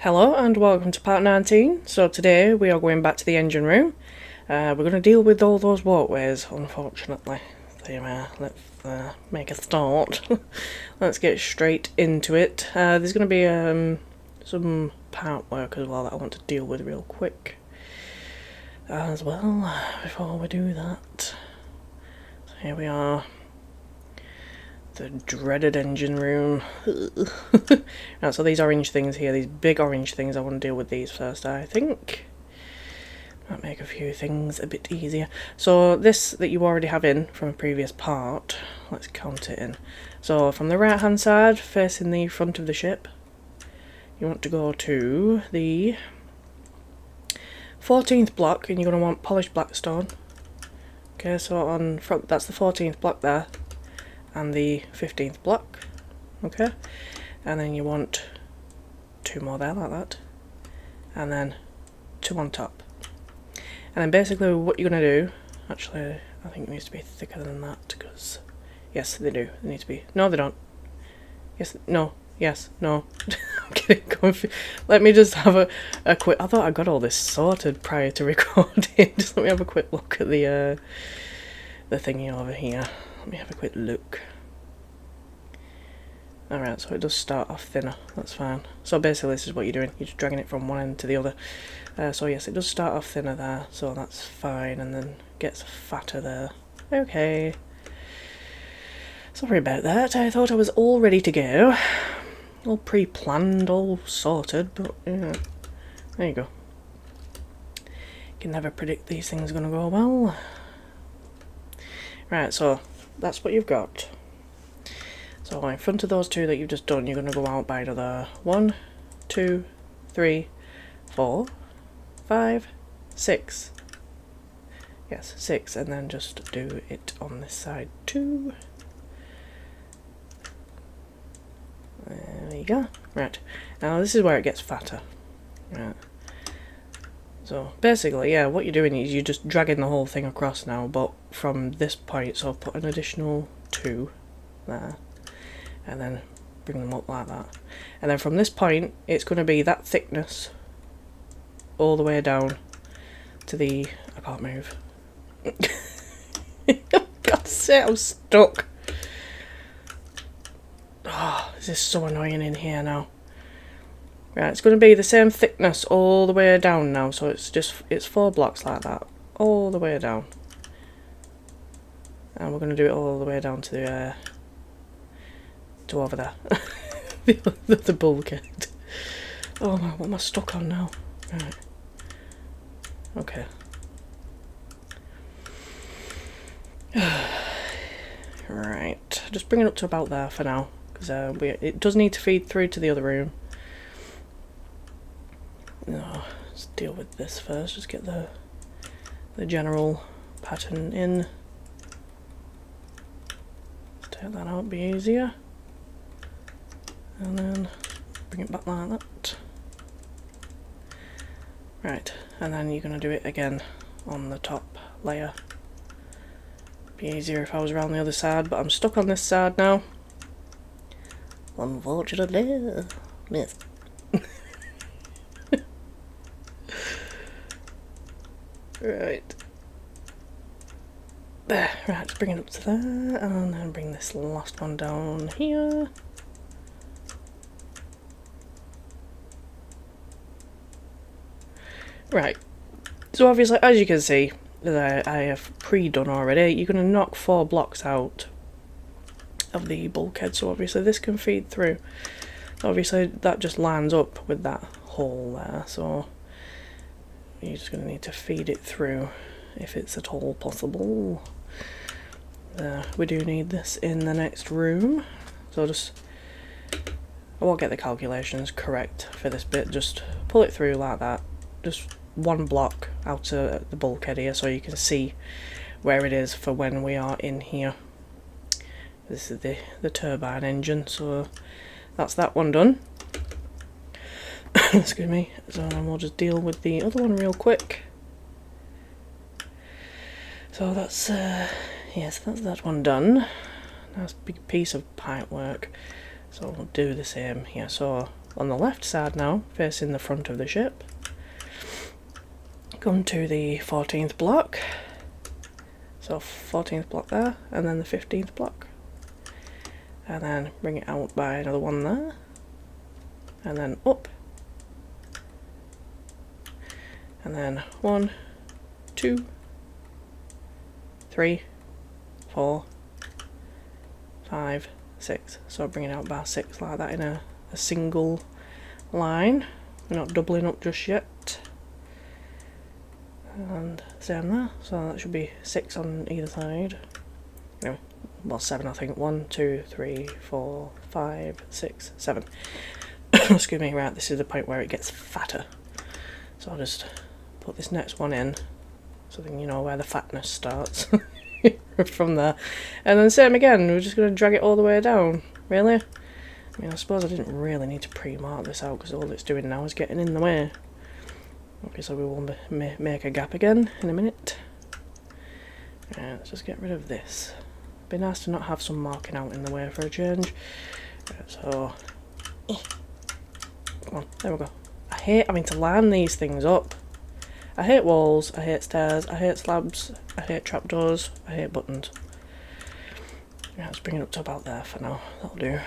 Hello and welcome to part 19. So today we are going back to the engine room. We're going to deal with all those walkways, unfortunately. So let's make a start. Let's get straight into it. There's going to be some part work as well that I want to deal with real quick. As well, before we do that. So here we are. The dreaded engine room. Right, so these orange things here, these big orange things, I want to deal with these first, I think. Might make a few things a bit easier. So this that you already have in from a previous part, let's count it in. So from the right hand side, facing the front of the ship, you want to go to the 14th block, and you're going to want polished blackstone. Okay, so on front, that's the 14th block there. And the 15th block, okay, and then you want two more there like that, and then two on top, and then basically what you're going to do, actually I think it needs to be thicker than that, because yes they do, they need to be, no they don't, yes, no, yes, no, I'm getting confused. Let me just have a quick, I thought I got all this sorted prior to recording. Just let me have a quick look at the thingy over here. Let me have a quick look. Alright, so it does start off thinner, that's fine. So basically this is what you're doing, you're just dragging it from one end to the other. So yes, it does start off thinner there, so that's fine, and then gets fatter there. Okay. Sorry about that, I thought I was all ready to go. All pre-planned, all sorted, but yeah. There you go. You can never predict these things are going to go well. Right, so that's what you've got. So in front of those two that you've just done, you're going to go out by another 1, 2, 3, 4, 5, 6. Yes, 6, and then just do it on this side too. There you go. Right, now this is where it gets fatter. Right. So basically, yeah, what you're doing is you're just dragging the whole thing across now, but from this point, so I've put an additional 2 there, and then bring them up like that. And then from this point, it's going to be that thickness all the way down to the, I can't move. God's sake, I'm stuck. Oh, this is so annoying in here now. Right, it's going to be the same thickness all the way down now, so it's 4 blocks like that, all the way down. And we're going to do it all the way down to over there. the bulkhead. Oh man, what am I stuck on now? Right. Okay. Right, just bring it up to about there for now, because it does need to feed through to the other room. No, let's deal with this first, just get the general pattern in. Let's take that out, be easier. And then bring it back like that. Right, and then you're going to do it again on the top layer. Be easier if I was around the other side, but I'm stuck on this side now. Unfortunately, miss. Right. There, right, let's bring it up to there, and then bring this last one down here. Right, so obviously, as you can see, that I have pre-done already, you're going to knock 4 blocks out of the bulkhead, so obviously this can feed through. Obviously that just lines up with that hole there, so you're just going to need to feed it through if it's at all possible. We do need this in the next room, so I won't get the calculations correct for this bit, just pull it through like that, just 1 block out of the bulkhead here so you can see where it is for when we are in here. This is the turbine engine, so that's that one done. Excuse me. So then we'll just deal with the other one real quick. So that's yes, that's that one done. Nice big piece of pipe work. So we'll do the same here. So on the left side now, facing the front of the ship. Come to the 14th block. So 14th block there, and then the 15th block. And then bring it out by another one there. And then up. And then 1, 2, 3, 4, 5, 6. So bring it out by 6 like that in a single line. We're not doubling up just yet. And same there, so that should be 6 on either side. Anyway, well, 7 I think. 1, 2, 3, 4, 5, 6, 7. Excuse me, right, this is the point where it gets fatter. So I'll just put this next one in, so then you know where the fatness starts. From there. And then same again, we're just going to drag it all the way down. Really? I mean, I suppose I didn't really need to pre-mark this out, because all it's doing now is getting in the way. Okay, so we will make a gap again in a minute. Right, let's just get rid of this. Be nice to not have some marking out in the way for a change. Right, so, come on, there we go. I hate having to line these things up. I hate walls, I hate stairs, I hate slabs, I hate trapdoors, I hate buttons. Yeah, let's bring it up to about there for now, that'll do.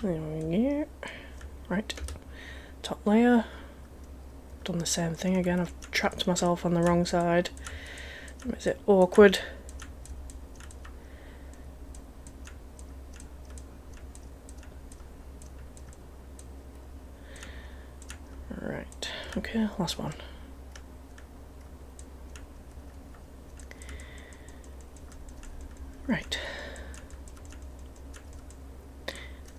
There we go. Right, top layer. Done the same thing again, I've trapped myself on the wrong side. Makes it awkward. Right, okay, last one. Right.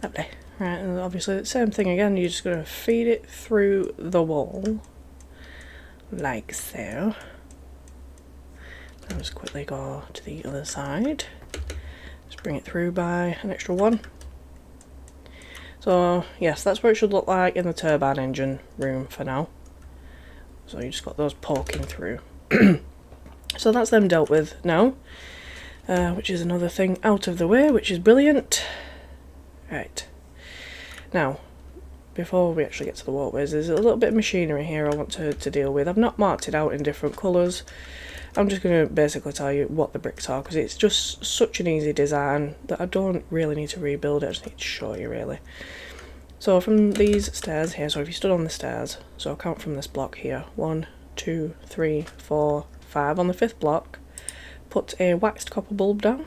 Lovely. Right, and obviously the same thing again, you're just going to feed it through the wall, like so. I'll just quickly go to the other side. Just bring it through by an extra one. So yes, that's what it should look like in the turbine engine room for now. So you just got those poking through. So that's them dealt with now, which is another thing out of the way, which is brilliant. Right, now before we actually get to the walkways, there's a little bit of machinery here I want to deal with. I've not marked it out in different colours. I'm just going to basically tell you what the bricks are, because it's just such an easy design that I don't really need to rebuild it, I just need to show you really. So from these stairs here, so if you stood on the stairs, so I'll count from this block here, 1, 2, 3, 4, 5. On the 5th block, put a waxed copper bulb down,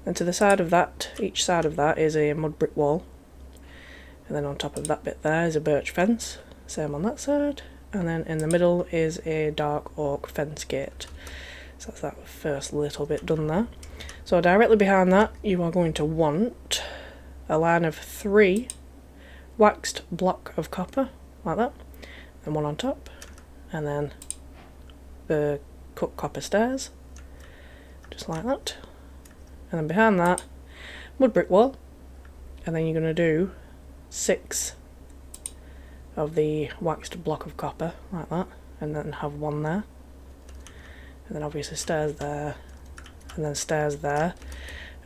and to the side of that, each side of that is a mud brick wall, and then on top of that bit there is a birch fence, same on that side. And then in the middle is a dark oak fence gate. So that's that first little bit done there. So directly behind that you are going to want a line of 3 waxed block of copper, like that. And one on top. And then the cut copper stairs, just like that. And then behind that, mud brick wall. And then you're going to do 6 of the waxed block of copper, like that, and then have 1 there, and then obviously stairs there, and then stairs there,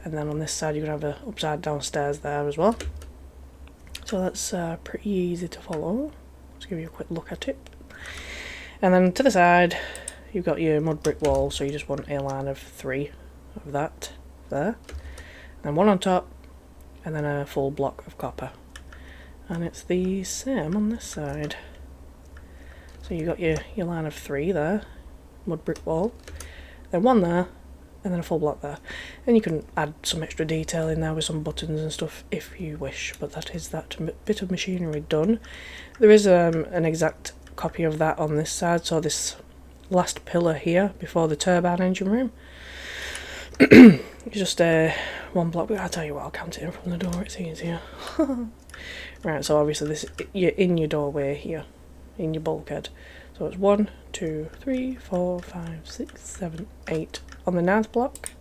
and then on this side you're going to have a upside down stairs there as well. So that's pretty easy to follow. Let's give you a quick look at it. And then to the side you've got your mud brick wall, so you just want a line of 3 of that there, and then 1 on top, and then a full block of copper. And it's the same on this side. So you got your line of 3 there, mud brick wall, then 1 there, and then a full block there. And you can add some extra detail in there with some buttons and stuff if you wish, but that is that bit of machinery done. There is an exact copy of that on this side, so this last pillar here before the turbine engine room. It's just 1 block, but I'll tell you what, I'll count it in from the door, it's easier. Right, so obviously this, you're in your doorway here, in your bulkhead. So it's 1, 2, 3, 4, 5, 6, 7, 8. On the 9th block,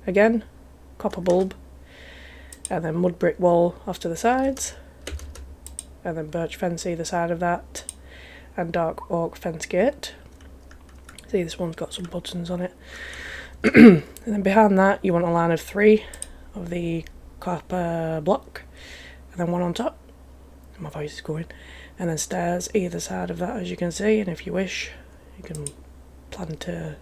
again, copper bulb, and then mud brick wall off to the sides, and then birch fence either side of that, and dark oak fence gate. See, this one's got some buttons on it. And then behind that you want a line of 3 of the copper block, and then 1 on top. My voice is going. And then stairs either side of that, as you can see, and if you wish you can plan to,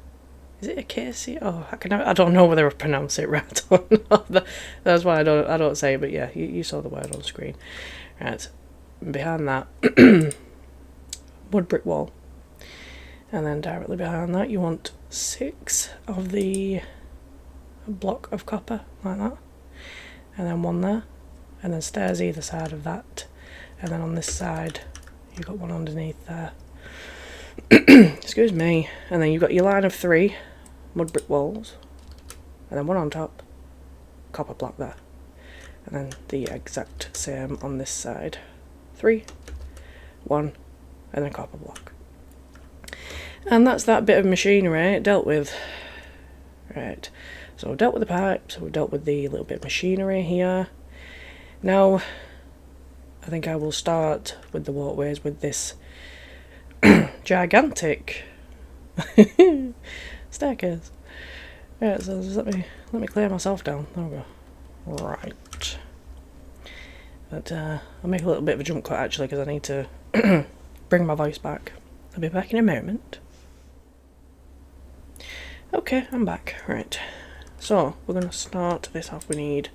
is it a casey? Oh, I don't know whether I pronounce it right or not. That's why I don't say it, but yeah, you saw the word on screen. Right, and behind that wood brick wall, and then directly behind that you want 6 of the block of copper like that, and then 1 there, and then stairs either side of that, and then on this side you've got 1 underneath there. Excuse me. And then you've got your line of 3 mud brick walls, and then 1 on top, copper block there, and then the exact same on this side, 3, 1, and then copper block. And that's that bit of machinery dealt with. Right, so we've dealt with the pipes, we've dealt with the little bit of machinery here. Now I think I will start with the walkways with this gigantic staircase. Right, so just let me clear myself down. There we go. Right. But I'll make a little bit of a jump cut actually, because I need to bring my voice back. I'll be back in a moment. Okay, I'm back. Right. So we're going to start this off. We need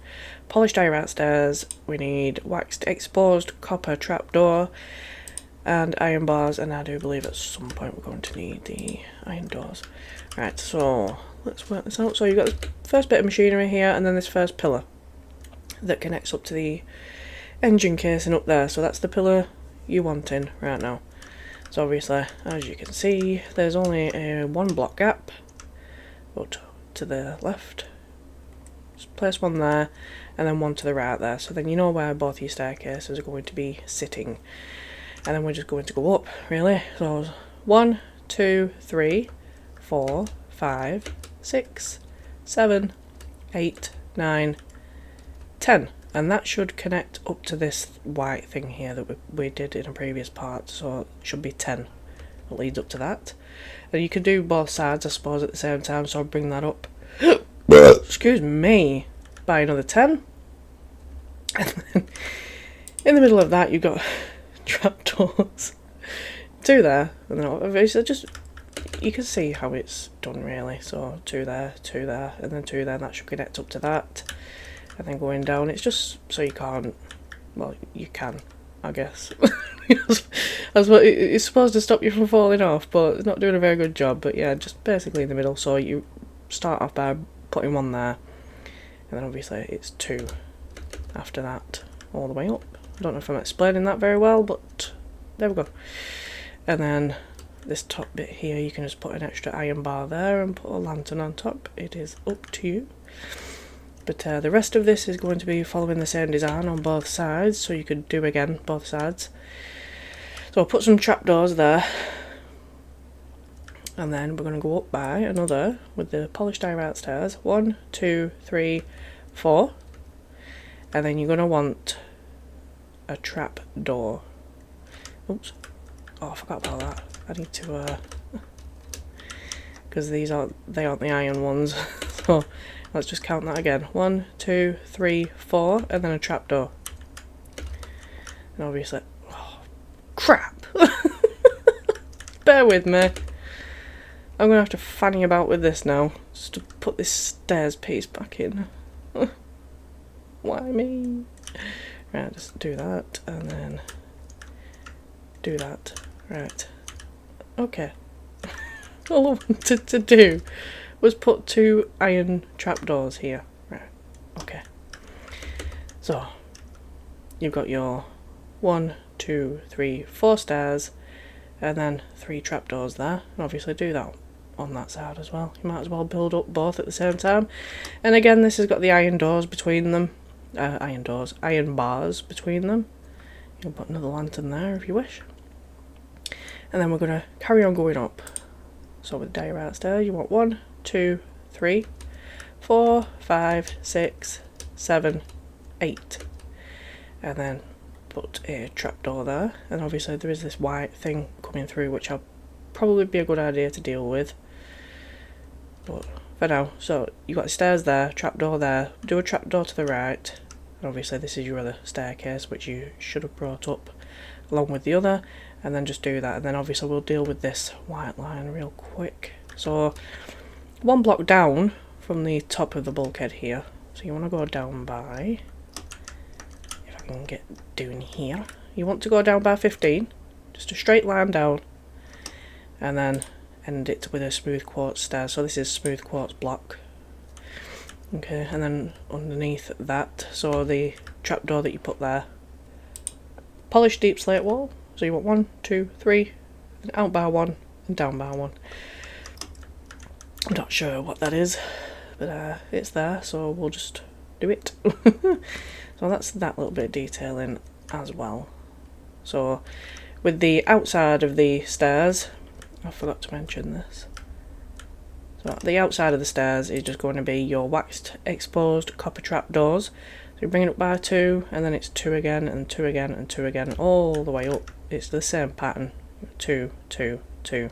polished diorite stairs, we need waxed exposed copper trapdoor, and iron bars, and I do believe at some point we're going to need the iron doors. Right, so let's work this out. So you've got this first bit of machinery here, and then this first pillar that connects up to the engine casing up there. So that's the pillar you're wanting right now. So obviously, as you can see, there's only a 1 block gap, but to the left, just place 1 there, and then 1 to the right there. So then you know where both your staircases are going to be sitting. And then we're just going to go up, really. So 1, 2, 3, 4, 5, 6, 7, 8, 9, 10. And that should connect up to this white thing here that we did in a previous part. So it should be 10 that leads up to that. And you can do both sides, I suppose, at the same time. So I'll bring that up, excuse me, by another 10. And then in the middle of that you've got trapdoors, 2 there, and then obviously just, you can see how it's done really. So 2 there, 2 there, and then 2 there, and that should connect up to that. And then going down, it's just so you can't, well, you can, I guess. It's supposed to stop you from falling off, but it's not doing a very good job. But yeah, just basically in the middle. So you start off by putting 1 there, and then obviously it's 2 after that all the way up. I don't know if I'm explaining that very well, but there we go. And then this top bit here, you can just put an extra iron bar there and put a lantern on top. It is up to you. But the rest of this is going to be following the same design on both sides, so you could do again both sides. So I'll put some trapdoors there, and then we're going to go up by another with the polished diorite stairs. 1, 2, 3, 4, and then you're going to want a trap door. Oops, oh, I forgot about that. I need to because they aren't the iron ones. So let's just count that again. 1, 2, 3, 4, and then a trap door. And obviously, oh, crap. Bear with me. I'm gonna have to fanny about with this now, just to put this stairs piece back in. Why me? Right, just do that, and then do that. Right. Okay. All I wanted to do was put 2 iron trapdoors here. Right. Okay. So, you've got your 1, 2, 3, 4 stairs, and then 3 trapdoors there. And obviously do that on that side as well. You might as well build up both at the same time. And again, this has got the iron doors between them. Iron bars between them. You can put another lantern there if you wish. And then we're going to carry on going up. So with diorite stairs, you want 1, 2, 3, 4, 5, 6, 7, 8. And then put a trapdoor there. And obviously there is this white thing coming through, which will probably be a good idea to deal with. But for now. So you've got stairs there, trapdoor there, do a trapdoor to the right, and obviously this is your other staircase, which you should have brought up along with the other, and then just do that, and then obviously we'll deal with this white line real quick. So one block down from the top of the bulkhead here, so you want to go down by, if I can get down here, you want to go down by 15, just a straight line down, and then end it with a smooth quartz stairs. So this is smooth quartz block. Okay, and then underneath that, so the trapdoor that you put there, polished deep slate wall. So you want 1, 2, 3, and out by 1 and down by 1. I'm not sure what that is, but it's there, so we'll just do it. So that's that little bit of detailing as well. So with the outside of the stairs, I forgot to mention this. So the outside of the stairs is just going to be your waxed exposed copper trapdoors. So you bring it up by 2, and then it's 2 again, and 2 again, and 2 again, all the way up. It's the same pattern. 2, 2, 2,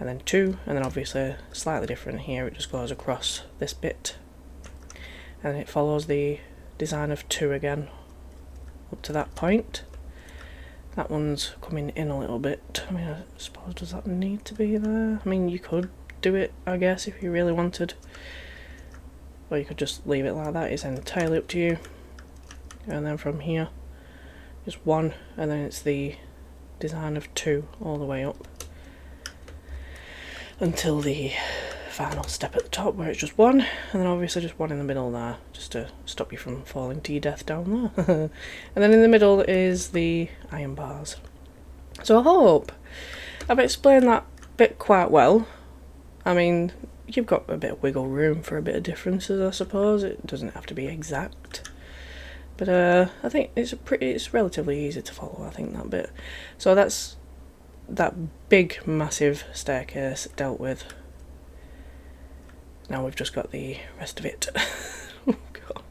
and then 2, and then obviously slightly different here. It just goes across this bit, and it follows the design of 2 again up to that point. That one's coming in a little bit. I mean, I suppose, does that need to be there? I mean, you could do it, I guess, if you really wanted. Or you could just leave it like that. It's entirely up to you. And then from here, just 1, and then it's the design of 2 all the way up. Until the final step at the top where it's just 1, and then obviously just 1 in the middle there, just to stop you from falling to your death down there. And then in the middle is the iron bars. So I hope I've explained that bit quite well. I mean, you've got a bit of wiggle room for a bit of differences, I suppose. It doesn't have to be exact, but I think it's relatively easy to follow, I think, that bit. So that's that big massive staircase dealt with. Now we've just got the rest of it. Oh god,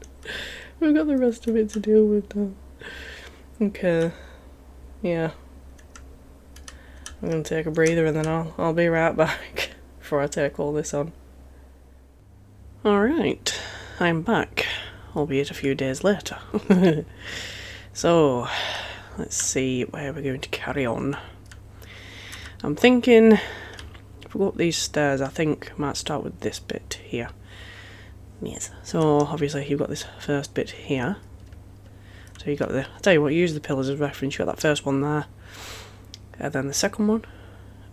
we've got the rest of it to deal with now. Okay, yeah, I'm gonna take a breather and then I'll be right back before I take all this on. Alright, I'm back, albeit a few days later. So, let's see where we're going to carry on. I'm thinking, if we go up these stairs, I think I might start with this bit here. Yes. So obviously you've got this first bit here. So you got the, I'll tell you what, use the pillars as reference. You got that first one there, and then the second one,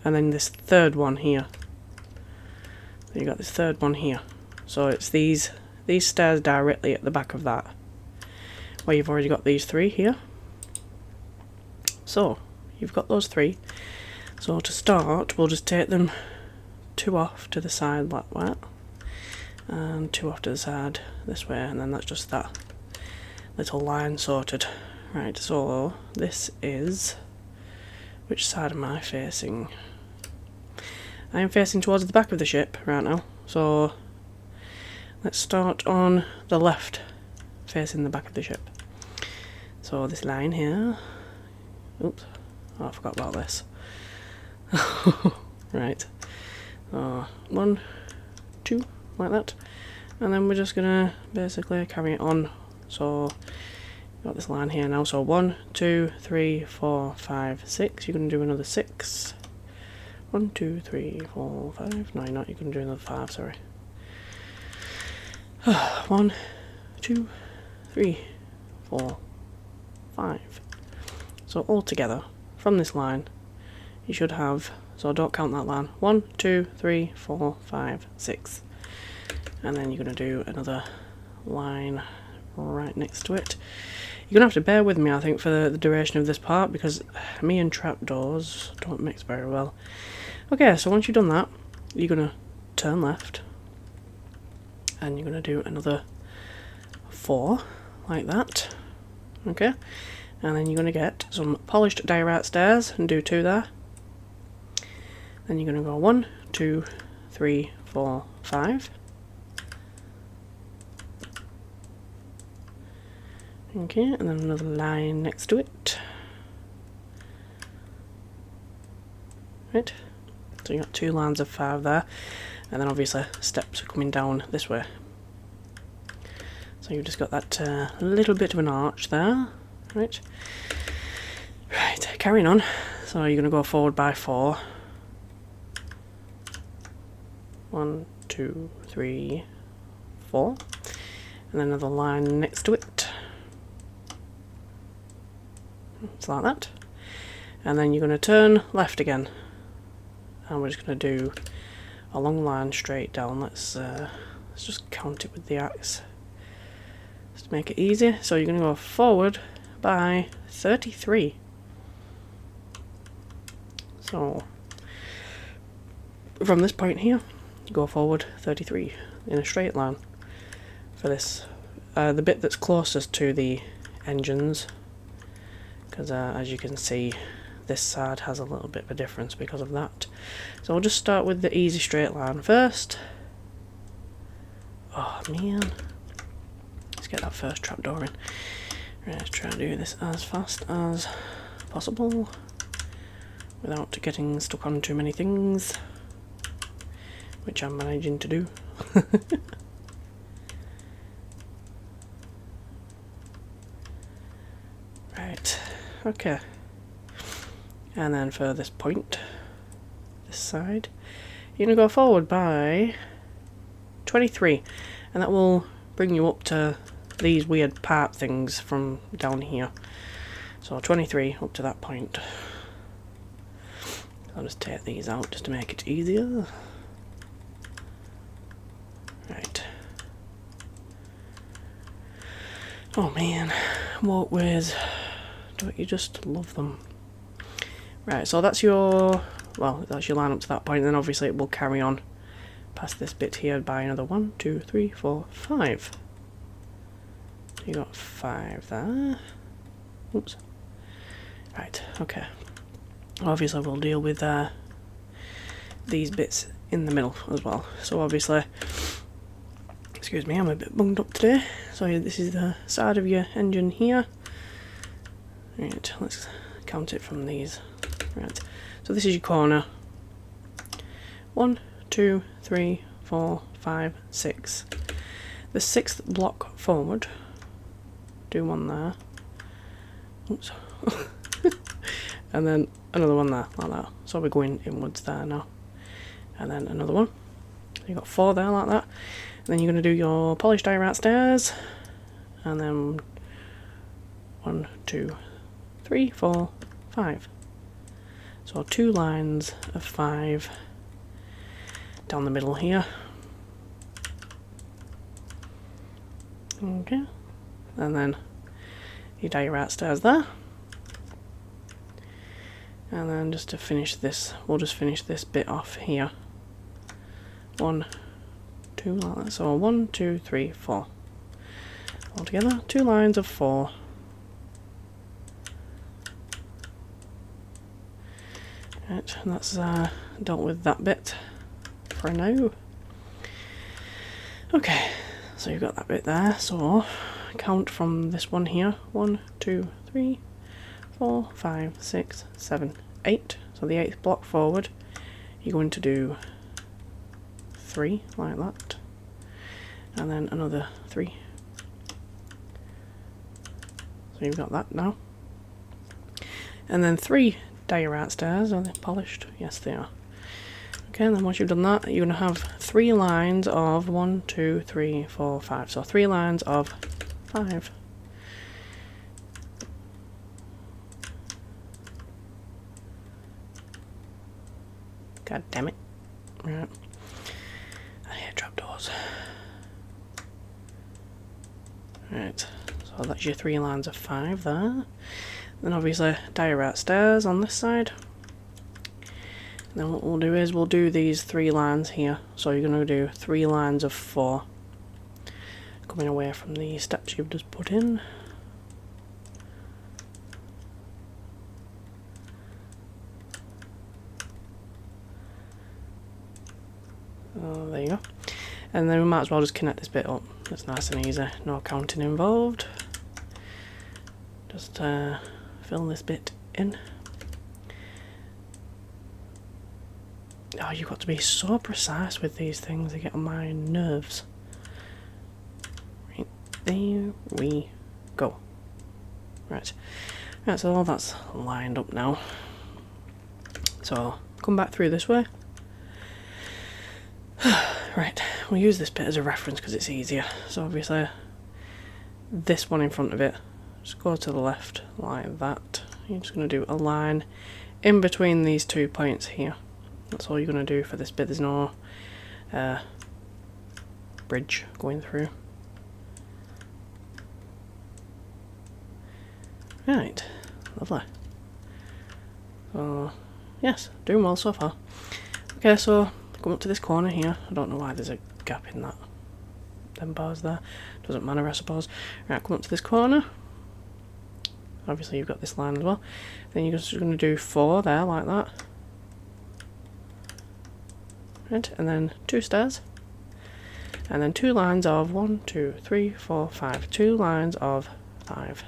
and then this third one here. You got this third one here. So it's these stairs directly at the back of that, where you've already got these 3 here. So you've got those 3. So to start, we'll just take them 2 off to the side like that, and 2 off to the side this way, and then that's just that little line sorted. Right, so this is, which side am I facing? I am facing towards the back of the ship right now, so let's start on the left, facing the back of the ship. So this line here, oops, oh, I forgot about this. Right, 1, 2, like that, and then we're just gonna basically carry it on. So got this line here now, so 1, 2, 3, 4, 5, 6. You're gonna do another 6. 1, 2, 3, 4, 5. No, you're not. You're gonna do another 5. Sorry. 1, 2, 3, 4, 5. So all together from this line, you should have, so don't count that line, 1, 2, 3, 4, 5, 6, and then you're going to do another line right next to it. You're going to have to bear with me, I think, for the duration of this part, because me and trapdoors don't mix very well. Okay, so once you've done that, you're going to turn left, and you're going to do another 4, like that, okay, and then you're going to get some polished diorite stairs, and do 2 there. Then you're going to go 1, 2, 3, 4, 5. Okay, and then another line next to it. Right, so you got 2 lines of 5 there. and then obviously steps are coming down this way. So you've just got that little bit of an arch there, right? Right, carrying on. So you're going to go forward by 4. 1, 2, 3, 4, and then another line next to it. It's like that. And then you're going to turn left again, and we're just going to do a long line straight down. Let's just count it with the axe just to make it easy. So you're going to go forward by 33. So from this point here, go forward 33 in a straight line for this, the bit that's closest to the engines, because as you can see, this side has a little bit of a difference because of that. So we'll just start with the easy straight line first. Oh man, let's get that first trapdoor in. Right, let's try and do this as fast as possible without getting stuck on too many things, which I'm managing to do. Right, okay. And then for this point, this side, you're going to go forward by 23, and that will bring you up to these weird part things from down here. So 23 up to that point. I'll just take these out just to make it easier. Right. Oh man, walkways. Don't you just love them? Right, so that's your, well, that's your line up to that point, and then obviously it will carry on past this bit here by another 1, 2, 3, 4, 5. You got 5 there. Oops. Right, okay. Obviously we'll deal with these bits in the middle as well. So obviously, excuse me, I'm a bit bunged up today. So this is the side of your engine here. Right, let's count it from these. Right, so this is your corner. 1, 2, 3, 4, 5, 6. The 6th block forward. Do one there. Oops. And then another one there, like that. So we're going inwards there now. And then another one. You got 4 there, like that. And then you're going to do your polished diorite stairs. And then 1, 2, 3, 4, 5. So 2 lines of 5 down the middle here. Okay. And then your diorite stairs there. And then just to finish this, we'll just finish this bit off here. 1, 2, like that. So 1, 2, 3, 4. All together, 2 lines of 4. Right, and that's dealt with that bit for now. Okay, so you've got that bit there. So count from this one here. 1, 2, 3, 4, 5, 6, 7, 8. So the 8th block forward, you're going to do 3 like that, and then another 3. So you've got that now. And then 3 diorite stairs. Are they polished? Yes, they are. Okay, and then once you've done that, you're going to have 3 lines of 1, 2, 3, 4, 5. So 3 lines of 5. God damn it. Right. I hate trapdoors. Right, so that's your 3 lines of 5 there. Then obviously diorite stairs on this side. And then what we'll do is we'll do these 3 lines here. So you're going to do 3 lines of 4. Coming away from the steps you've just put in. There you go. And then we might as well just connect this bit up. It's nice and easy, no counting involved. Just fill this bit in. Oh, you've got to be so precise with these things, they get on my nerves. Right, there we go. Right, so all that's lined up now. So, come back through this way. Right, we'll use this bit as a reference because it's easier. So obviously, this one in front of it, just go to the left like that. You're just going to do a line in between these 2 points here. That's all you're going to do for this bit. There's no bridge going through. Right, lovely. So, yes, doing well so far. Okay, so come up to this corner here. I don't know why there's a gap in that. Them bars there. Doesn't matter, I suppose. Right, come up to this corner. Obviously, you've got this line as well. Then you're just going to do 4 there, like that. Right, and then 2 stairs. And then 2 lines of 1, 2, 3, 4, 5. 2 lines of 5.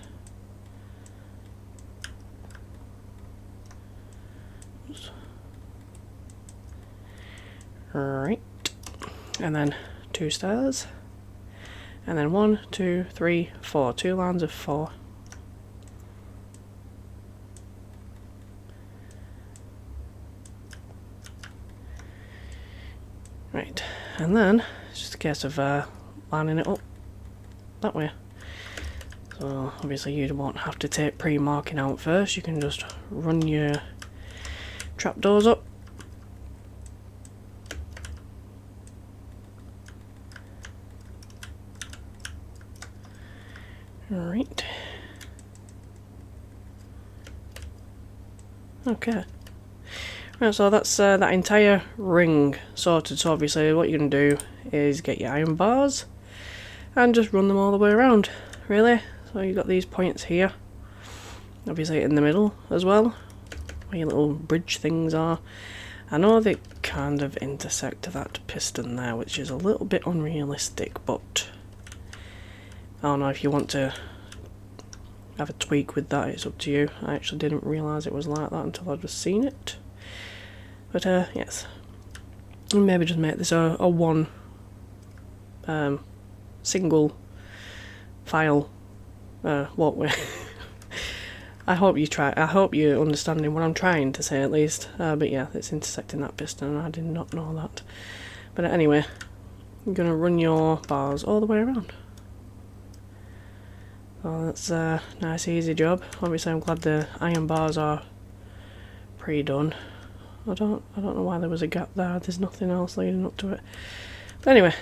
Right, and then 2 stairs, and then 1, 2, 3, 4, 2 lines of 4. Right, and then it's just a case of lining it up that way. So obviously you won't have to take pre-marking out first, you can just run your trapdoors up. Right. Okay. Right, so that's that entire ring sorted. So obviously what you're going to do is get your iron bars and just run them all the way around, really. So you've got these points here, obviously in the middle as well, where your little bridge things are. I know they kind of intersect that piston there, which is a little bit unrealistic, but I don't know, if you want to have a tweak with that, it's up to you. I actually didn't realise it was like that until I'd just seen it. But yes, maybe just make this a one single file walkway. I hope you're understanding what I'm trying to say at least. But yeah, it's intersecting that piston and I did not know that. But anyway, you're going to run your bars all the way around. So that's a nice easy job. Obviously I'm glad the iron bars are pre-done. I don't know why there was a gap there. There's nothing else leading up to it. But anyway,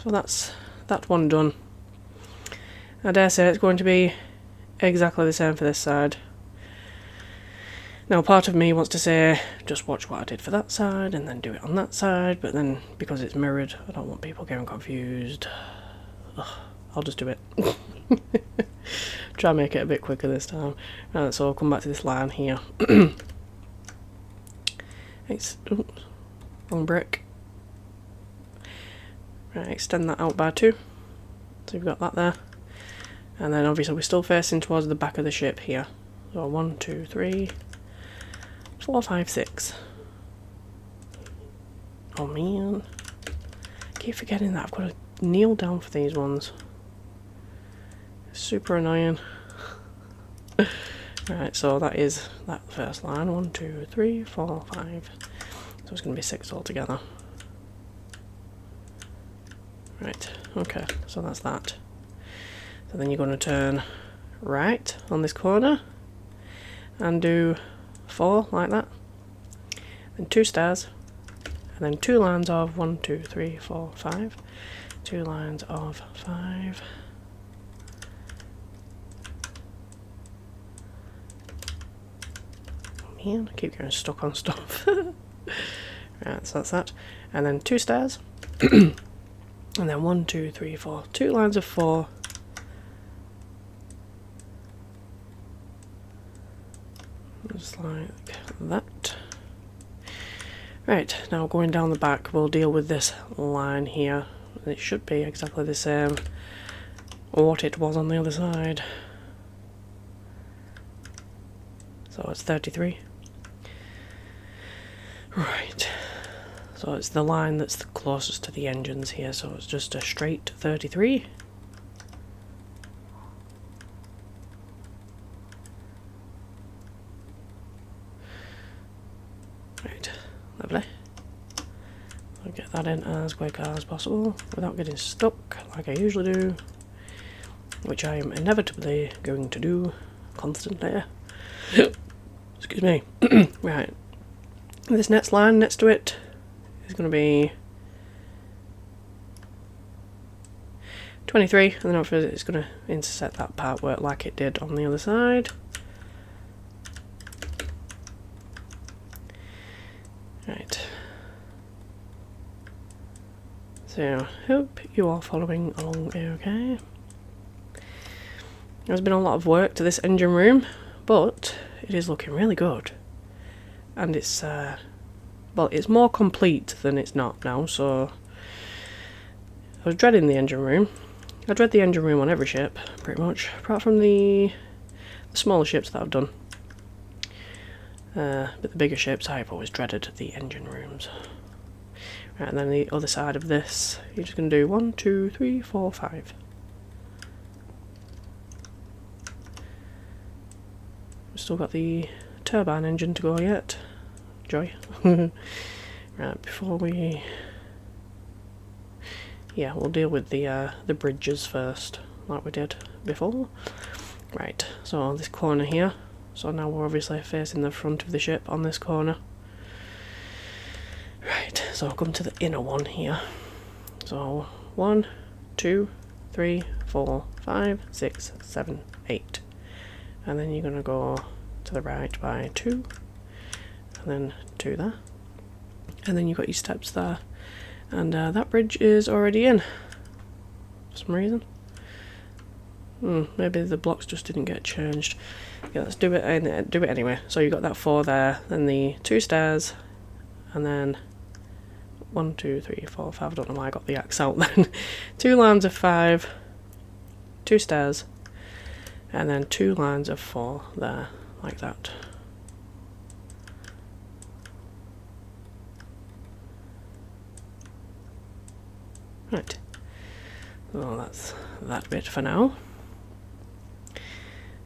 so that's that one done. I dare say it's going to be exactly the same for this side. Now part of me wants to say just watch what I did for that side and then do it on that side, but then because it's mirrored I don't want people getting confused. Ugh, I'll just do it. Try and make it a bit quicker this time. Right, so I'll come back to this line here. It's wrong brick. Right, extend that out by 2. So you've got that there. And then obviously we're still facing towards the back of the ship here. So 1, 2, 3, 4, 5, 6. Oh man. I keep forgetting that I've got to kneel down for these ones. Super annoying. Right, so that is that first line. 1, 2, 3, 4, 5. So it's going to be 6 altogether. Right, okay, so that's that. So then you're going to turn right on this corner and do 4 like that. Then 2 stairs. And then 2 lines of 1, 2, 3, 4, 5. 2 lines of 5. I keep getting stuck on stuff. Right, so that's that. And then 2 stairs. And then 1, 2, 3, 4. 2 lines of 4. Just like that. Right, now going down the back, we'll deal with this line here. It should be exactly the same what it was on the other side. So it's 33. Right, So it's the line that's the closest to the engines here, so it's just a straight 33. Right, lovely. I'll get that in as quick as possible without getting stuck like I usually do, which I am inevitably going to do constantly. Excuse me. Right, this next line next to it is going to be 23, and then hopefully it's going to intersect that part where like it did on the other side. Right. So, hope you are following along okay. There's been a lot of work to this engine room, but it is looking really good. And it's, well, it's more complete than it's not now, so I was dreading the engine room. I dread the engine room on every ship, pretty much, apart from the smaller ships that I've done. But the bigger ships, I've always dreaded the engine rooms. Right, and then the other side of this, you're just going to do 1, 2, 3, 4, 5. We've still got the turbine engine to go yet. Joy. Right, before we... Yeah, we'll deal with the bridges first, like we did before. Right, so this corner here. So now we're obviously facing the front of the ship on this corner. Right, so I'll come to the inner one here. So 1, 2, 3, 4, 5, 6, 7, 8. And then you're going to go to the right by 2. And then 2 there. And then you've got your steps there. And that bridge is already in. For some reason. Maybe the blocks just didn't get changed. Yeah, let's do it and do it anyway. So you've got that 4 there, then the 2 stairs, and then 1, 2, 3, 4, 5. I don't know why I got the X out then. 2 lines of 5, 2 stairs, and then 2 lines of 4 there, like that. Right. So that's that bit for now.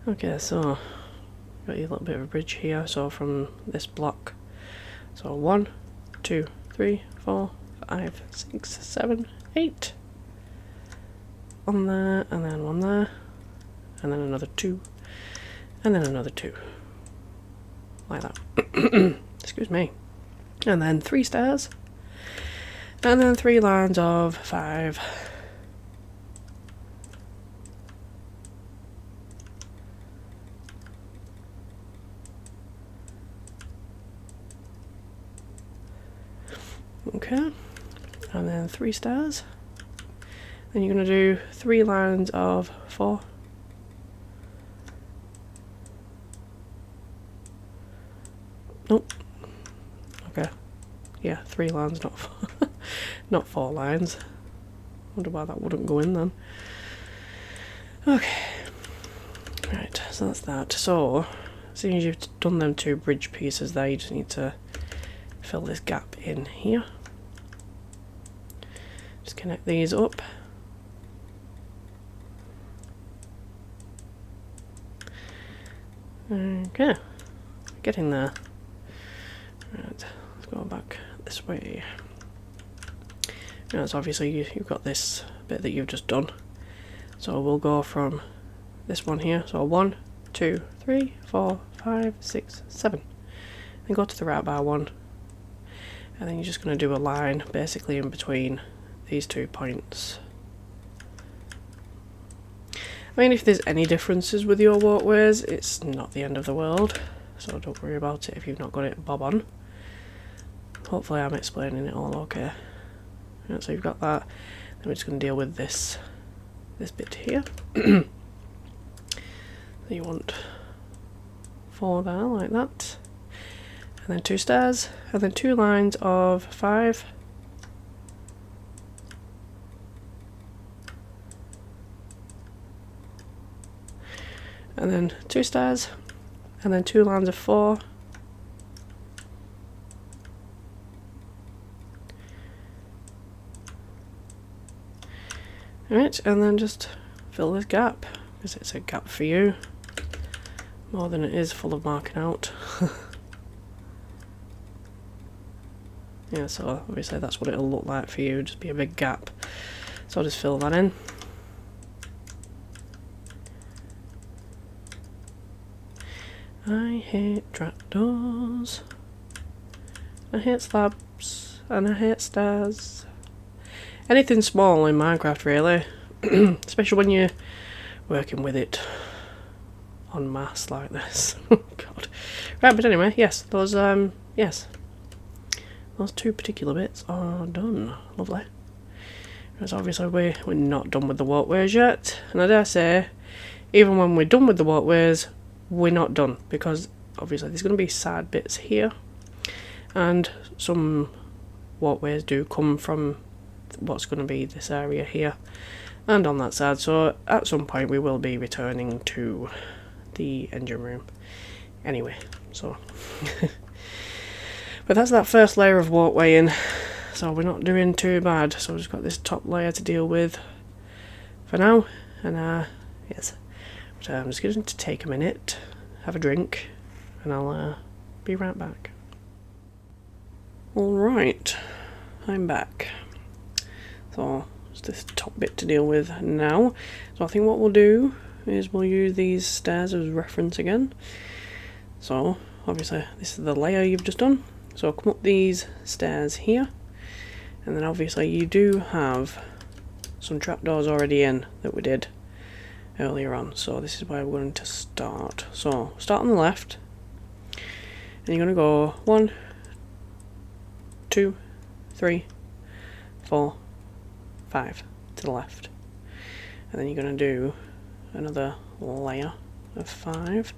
Okay, so got a little bit of a bridge here, so from this block, so 1, 2, 3, 4, 5, 6, 7, 8 on there, and then 1 there, and then another 2, and then another 2, like that. Excuse me. And then 3 stairs, and then 3 lines of 5. Okay, and then 3 stairs. Then you're going to do 3 lines of 4. Nope. Okay. Yeah, 3 lines, not 4. Not 4 lines. Wonder why that wouldn't go in then. Okay. Right, so that's that. So, as soon as you've done them 2 bridge pieces there, you just need to fill this gap in here. Just connect these up. Okay, getting there. Right, let's go back this way. Now, so obviously you've got this bit that you've just done. So we'll go from this one here. So 1, 2, 3, 4, 5, 6, 7. And go to the right bar 1. And then you're just going to do a line basically in between these 2 points. I mean, if there's any differences with your walkways, it's not the end of the world, so don't worry about it if you've not got it bob on. Hopefully I'm explaining it all okay. Right, so you've got that, then we're just going to deal with this bit here. So you want 4 there, like that. And then 2 stairs, and then 2 lines of 5. And then 2 stairs, and then 2 lines of 4. Right, and then just fill this gap, because it's a gap for you, more than it is full of marking out. Yeah, so obviously that's what it'll look like for you, just be a big gap. So I'll just fill that in. I hate trapdoors, I hate slabs, and I hate stairs. Anything small in Minecraft really, especially when you're working with it en masse like this. God. Right, but anyway, yes, those two particular bits are done. Lovely. Because obviously we're not done with the walkways yet, and I dare say, even when we're done with the walkways, we're not done, because obviously there's going to be side bits here, and some walkways do come from what's going to be this area here and on that side, so at some point we will be returning to the engine room anyway, so but that's that first layer of walkway in, so we're not doing too bad. So we've just got this top layer to deal with for now, and yes, but I'm just going to take a minute, have a drink, and I'll be right back. Alright, I'm back. So it's this top bit to deal with now. So I think what we'll do is we'll use these stairs as reference again. So obviously this is the layer you've just done. So come up these stairs here, and then obviously you do have some trapdoors already in that we did earlier on. So this is where we're going to start. So start on the left, and you're going to go 1, 2, 3, 4, 5 to the left, and then you're going to do another layer of 5.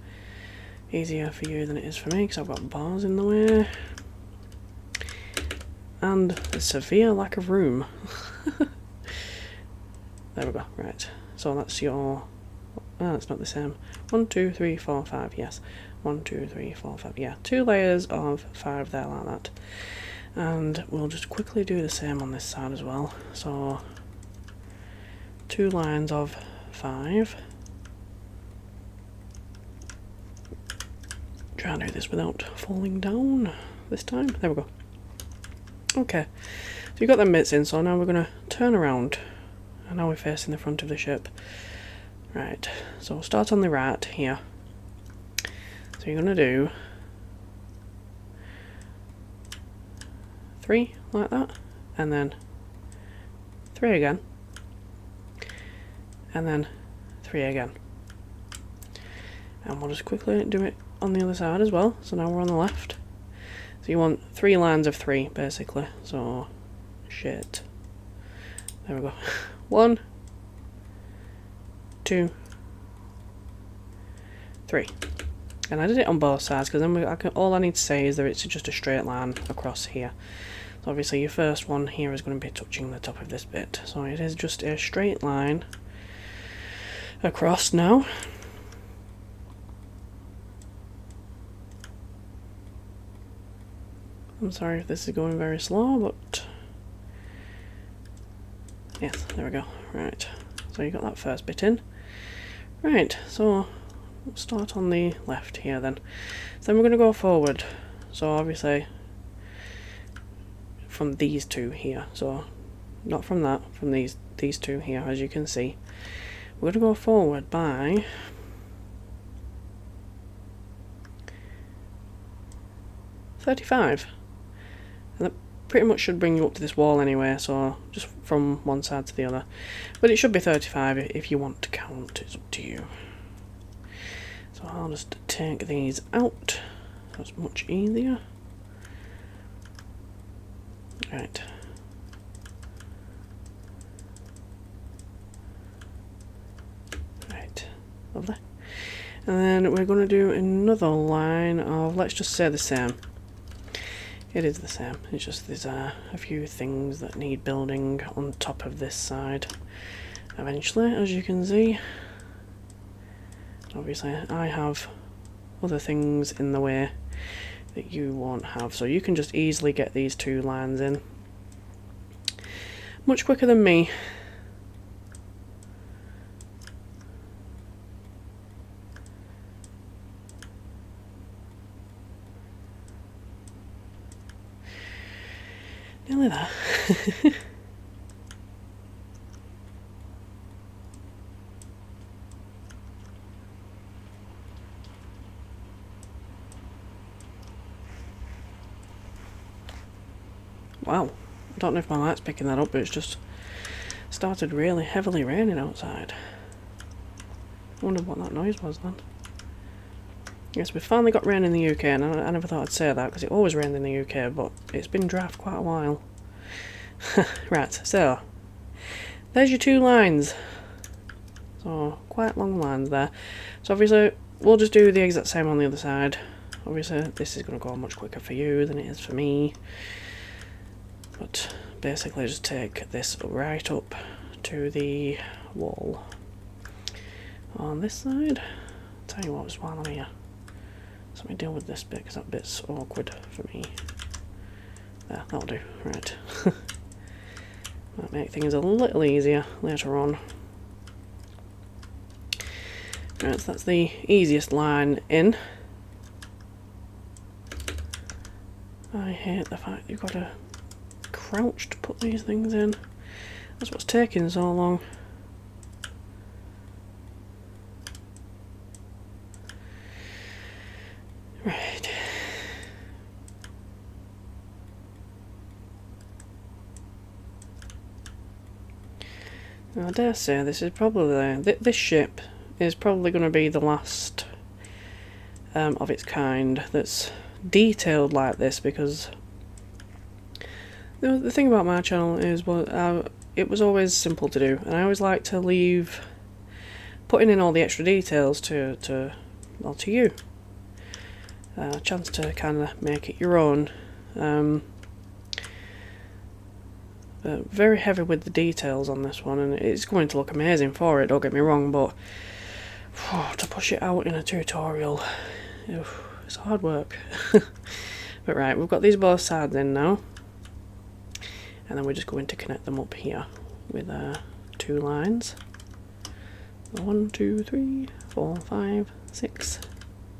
Easier for you than it is for me because I've got bars in the way and a severe lack of room. There we go. Right, so that's your it's not the same. 1, 2, 3, 4, 5. Yes, 1, 2, 3, 4, 5. Yeah, 2 layers of 5 there like that. And we'll just quickly do the same on this side as well. So 2 lines of 5. Try and do this without falling down this time. There we go. Okay, so you've got them bits in, so now we're going to turn around, and now we're facing the front of the ship. Right, so we'll start on the right here. So you're going to do 3 like that, and then 3 again, and then 3 again. And we'll just quickly do it on the other side as well. So now we're on the left. So you want 3 lines of 3 basically. So shit. There we go. 1, 2, 3. And I did it on both sides because then all I need to say is that it's just a straight line across here. So obviously your first one here is going to be touching the top of this bit. So it is just a straight line across now. I'm sorry if this is going very slow, but yes, there we go. Right, so you got that first bit in. Right, so we'll start on the left here then. So then we're going to go forward. So obviously from these 2 here. So not from that, from these 2 here, as you can see. We're going to go forward by 35. And that pretty much should bring you up to this wall anyway, so just from one side to the other. But it should be 35 if you want to count, it's up to you. So I'll just take these out, that's much easier. Right. Right, lovely. And then we're going to do another line of, let's just say the same. It is the same, it's just there's a few things that need building on top of this side eventually, as you can see. Obviously I have other things in the way that you won't have, so you can just easily get these 2 lines in much quicker than me. Nearly there. Wow, I don't know if my light's picking that up, but it's just started really heavily raining outside. I wonder what that noise was then. Yes, we finally got rain in the UK, and I never thought I'd say that because it always rained in the UK, but it's been dry for quite a while. Right, so there's your 2 lines. So quite long lines there. So obviously we'll just do the exact same on the other side. Obviously this is going to go much quicker for you than it is for me. But basically just take this right up to the wall on this side. Tell you what, just while I'm here, so let me deal with this bit because that bit's awkward for me. There, that'll do. Right. Might make things a little easier later on. Right, so that's the easiest line in. I hate the fact you've got to crouch to put these things in. That's what's taking so long. Right. Now, I dare say this is probably this ship is probably going to be the last of its kind that's detailed like this, because the thing about my channel is it was always simple to do, and I always like to leave putting in all the extra details to you. A chance to kind of make it your own. Very heavy with the details on this one, and it's going to look amazing for it, don't get me wrong, but to push it out in a tutorial, it's hard work. But right, we've got these both sides in now, and then we're just going to connect them up here with 2 lines. 1, 2, 3, 4, 5, 6,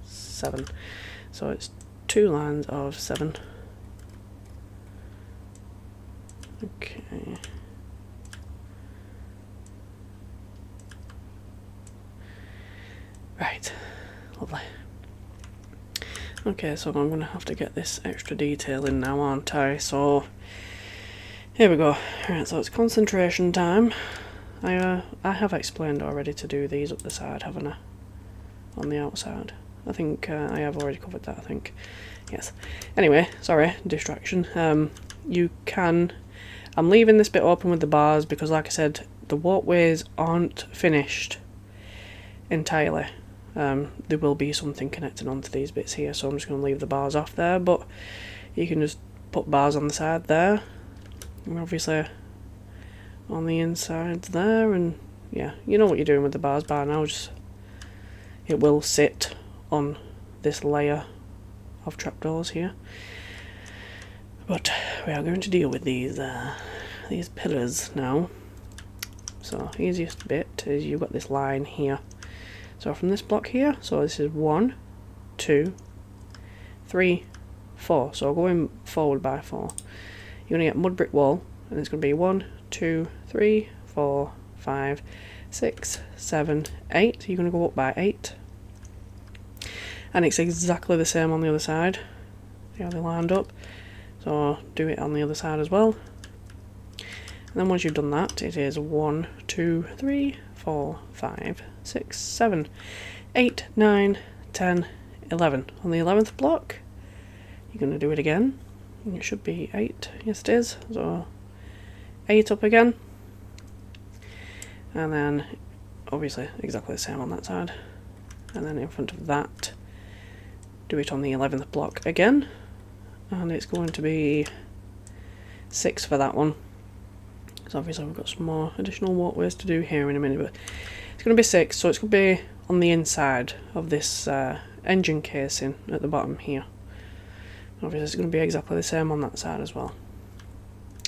7. So it's 2 lines of 7. Okay. Right, lovely. Okay, so I'm going to have to get this extra detail in now, aren't I? So here we go. Right, so it's concentration time. I have explained already to do these up the side, haven't I? On the outside. I think I have already covered that, I think. Yes. Anyway, sorry, distraction. You can... I'm leaving this bit open with the bars because, like I said, the walkways aren't finished entirely. There will be something connected onto these bits here, so I'm just going to leave the bars off there, but you can just put bars on the side there, and obviously on the inside there, and yeah, you know what you're doing with the bars by now. Just it will sit on this layer of trapdoors here. But we are going to deal with these pillars now. So easiest bit is you've got this line here. So from this block here, so this is 1, 2, 3, 4. So going forward by 4. You're going to get mud brick wall, and it's going to be 1, 2, 3, 4, 5, 6, 7, 8. You're going to go up by 8. And it's exactly the same on the other side. See how they lined up? So do it on the other side as well. And then once you've done that, it is 1, 2, 3, 4, 5, 6, 7, 8, 9, 10, 11. On the 11th block, you're going to do it again. And it should be 8. Yes, it is. So 8 up again. And then, obviously, exactly the same on that side. And then in front of that, do it on the 11th block again. And it's going to be 6 for that one. So obviously we've got some more additional walkways to do here in a minute, but it's going to be 6, so it's going to be on the inside of this engine casing at the bottom here. Obviously it's going to be exactly the same on that side as well.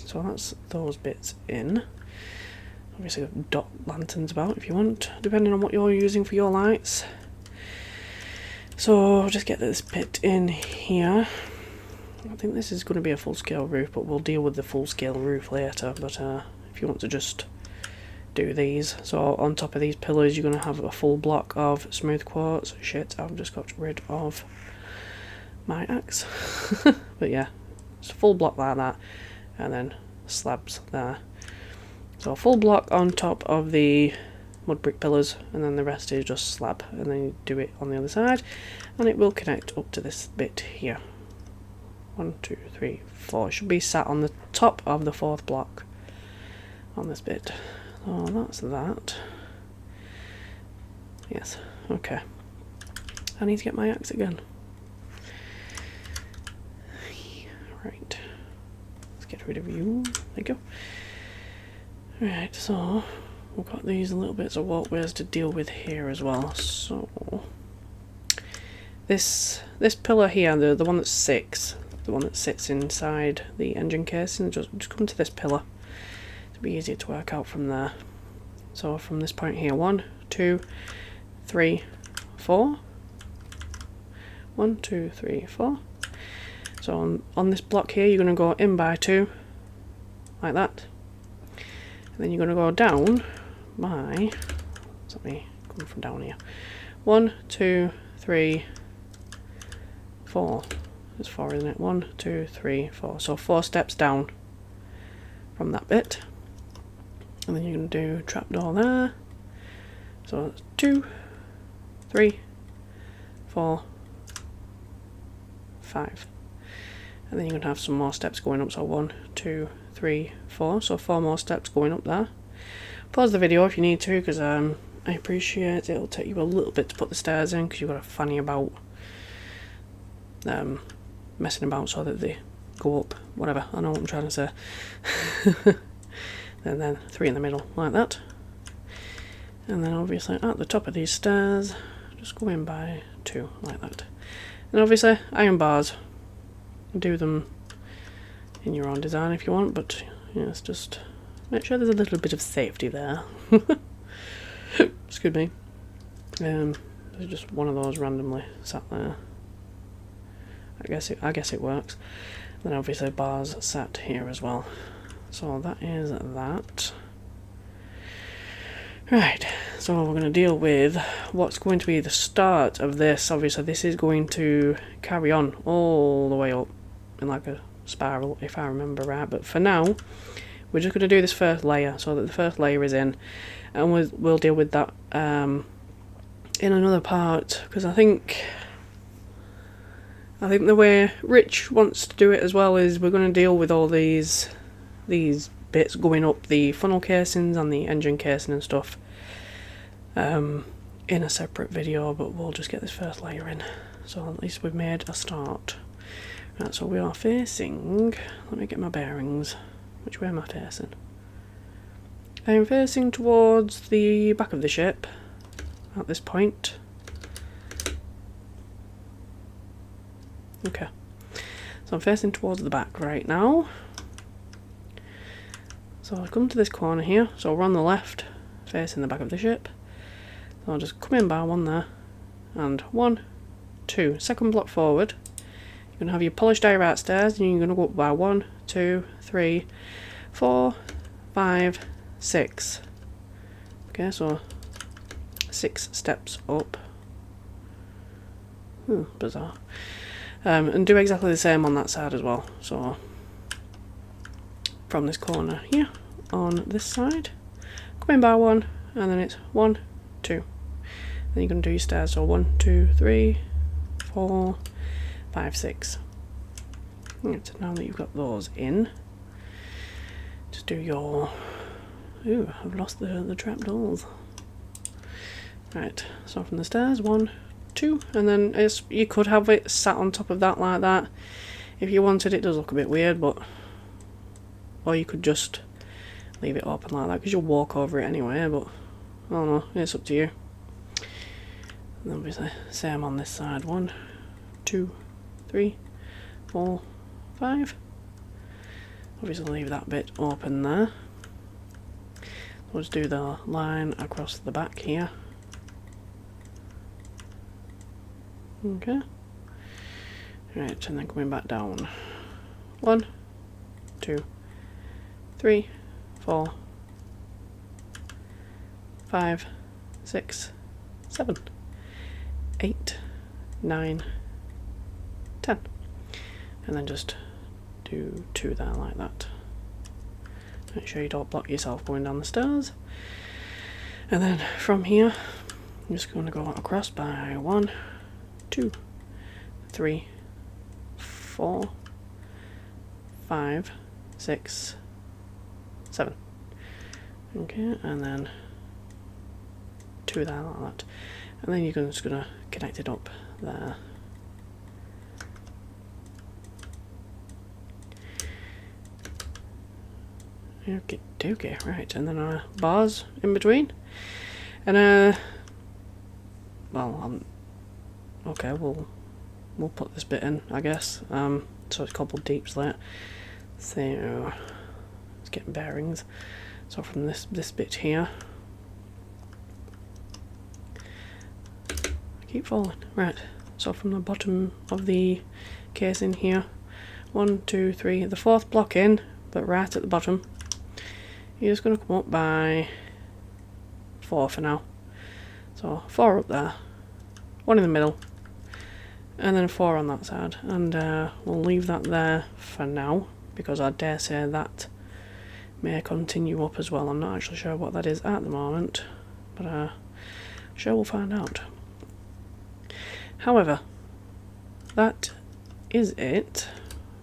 So that's those bits in. Obviously dot lanterns about if you want, depending on what you're using for your lights. So just get this bit in here. I think this is going to be a full-scale roof, but we'll deal with the full-scale roof later. But if you want to just do these, so on top of these pillars you're going to have a full block of smooth quartz. Shit, I've just got rid of my axe. But yeah, it's a full block like that, and then slabs there. So a full block on top of the mud brick pillars, and then the rest is just slab, and then you do it on the other side, and it will connect up to this bit here. 1, 2, 3, 4. It should be sat on the top of the 4th block on this bit. So that's that. Yes, okay. I need to get my axe again. Right. Let's get rid of you. Thank you. Right, so we've got these little bits of walkways to deal with here as well. So this pillar here, the one that's 6, the one that sits inside the engine casing, just come to this pillar. It'll be easier to work out from there. So from this point here, 1, 2, 3, 4. 1, 2, 3, 4. So on this block here, you're going to go in by 2, like that. And then you're going to go down by, let me come from down here. 1, 2, 3, 4. There's 4, isn't it? 1, 2, 3, 4. So 4 steps down from that bit. And then you're going to do trapdoor there. So that's 2, 3, 4, 5. And then you're going to have some more steps going up. So 1, 2, 3, 4. So 4 more steps going up there. Pause the video if you need to, because I appreciate it'll take you a little bit to put the stairs in, because you've got to fanny about, messing about so that they go up. Whatever, I know what I'm trying to say. And then 3 in the middle, like that. And then obviously at the top of these stairs, just go in by 2, like that. And obviously iron bars. Do them in your own design if you want, but yeah, it's just make sure there's a little bit of safety there. Excuse me. There's just one of those randomly sat there. I guess it works. Then obviously bars sat here as well. So that is that. Right, so we're going to deal with what's going to be the start of this. Obviously this is going to carry on all the way up in like a spiral, if I remember right, but for now we're just going to do this first layer, so that the first layer is in, and we'll deal with that in another part, because I think the way Rich wants to do it as well is we're going to deal with all these bits going up the funnel casings and the engine casing and stuff in a separate video, but we'll just get this first layer in, so at least we've made a start. Right, so we are facing, let me get my bearings, which way am I facing? I am facing towards the back of the ship at this point. Okay, so I'm facing towards the back right now. So I'll come to this corner here, so we're on the left, facing the back of the ship. So I'll just come in by 1 there, and 1, 2, second block forward. You're going to have your polished diorite stairs, and you're going to go up by 1, 2, 3, 4, 5, 6. Okay, so 6 steps up. Bizarre. And do exactly the same on that side as well. So from this corner here on this side, come in by 1, and then it's 1, 2. Then you're going to do your stairs, so 1, 2, 3, 4, 5, 6. Right, so now that you've got those in, just do your... Ooh, I've lost the trapdoors. Right, so from the stairs, 1, 2, and then you could have it sat on top of that like that. If you wanted, it does look a bit weird, but... Or you could just leave it open like that, because you'll walk over it anyway, but I don't know, it's up to you. And obviously, same on this side, 1, 2, 3, 4, 5. Obviously leave that bit open there. We'll just do the line across the back here. Okay. Right, and then coming back down. 1, 2, 3, 4, 5, 6, 7, 8, 9, 10. And then just do 2 there like that. Make sure you don't block yourself going down the stairs. And then from here, I'm just going to go across by 1, 2, 3, 4, 5, 6, 7. Okay, and then 2 there like that. And then you're just going to connect it up there. Okay, right, and then bars in between. And well, okay, we'll put this bit in, I guess. So it's cobbled deep slate. So let's get bearings. So from this bit here, I keep falling. Right. So from the bottom of the casing here, 1, 2, 3, the 4th block in, but right at the bottom. You're just going to come up by 4 for now. So 4 up there, 1 in the middle, and then 4 on that side. And we'll leave that there for now, because I dare say that may continue up as well. I'm not actually sure what that is at the moment, but sure we'll find out. However, that is it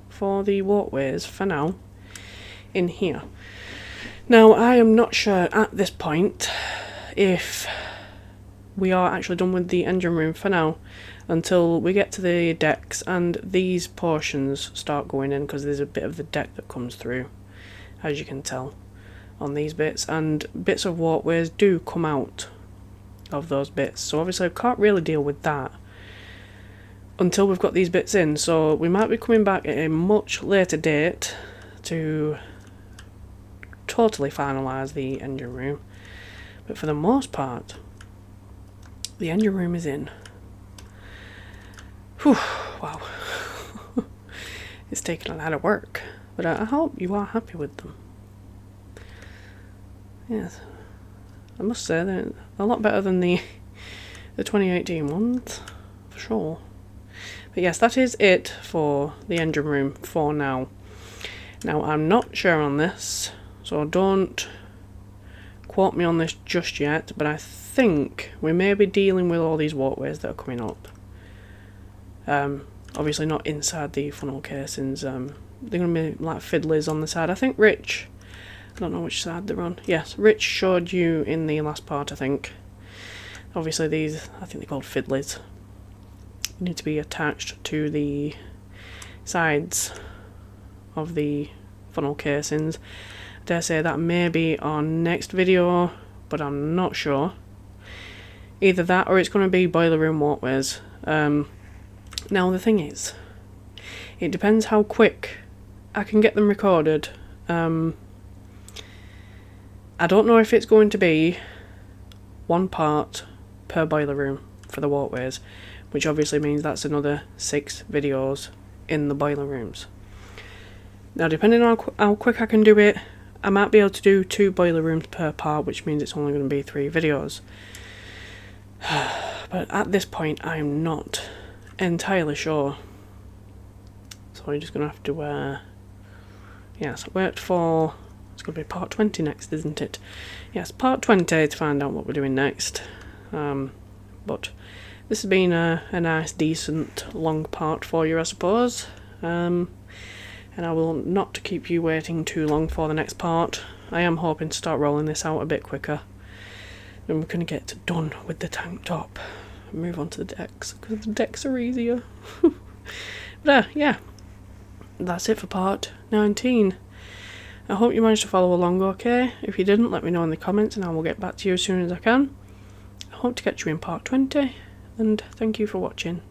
for the walkways for now in here. Now, I am not sure at this point if we are actually done with the engine room for now until we get to the decks and these portions start going in, because there's a bit of the deck that comes through, as you can tell on these bits, and bits of walkways do come out of those bits. So obviously I can't really deal with that until we've got these bits in, so we might be coming back at a much later date to totally finalise the engine room. But for the most part, the engine room is in. Whew, wow. It's taken a lot of work, but I hope you are happy with them. Yes, I must say they're a lot better than the 2018 ones, for sure. But yes, that is it for the engine room for now. Now, I'm not sure on this, so don't quote me on this just yet, but I think we may be dealing with all these walkways that are coming up. Obviously not inside the funnel casings. They're going to be like fiddlers on the side. I think Rich, I don't know which side they're on. Yes, Rich showed you in the last part, I think. Obviously these, I think they're called fiddlers. Need to be attached to the sides of the funnel casings. I dare say that may be our next video, but I'm not sure. Either that or it's going to be boiler room walkways. Now the thing is, it depends how quick I can get them recorded. I don't know if it's going to be 1 part per boiler room for the walkways, which obviously means that's another 6 videos in the boiler rooms. Now, depending on how quick I can do it, I might be able to do 2 boiler rooms per part, which means it's only going to be 3 videos. But at this point, I'm not entirely sure. So I'm just going to have to, yes, wait for, it's going to be part 20 next, isn't it? Yes, part 20 to find out what we're doing next. But this has been a nice, decent, long part for you, I suppose. And I will not keep you waiting too long for the next part. I am hoping to start rolling this out a bit quicker. Then we're going to get done with the tank top and move on to the decks, because the decks are easier. But yeah, that's it for part 19. I hope you managed to follow along okay. If you didn't, let me know in the comments and I will get back to you as soon as I can. I hope to catch you in part 20, and thank you for watching.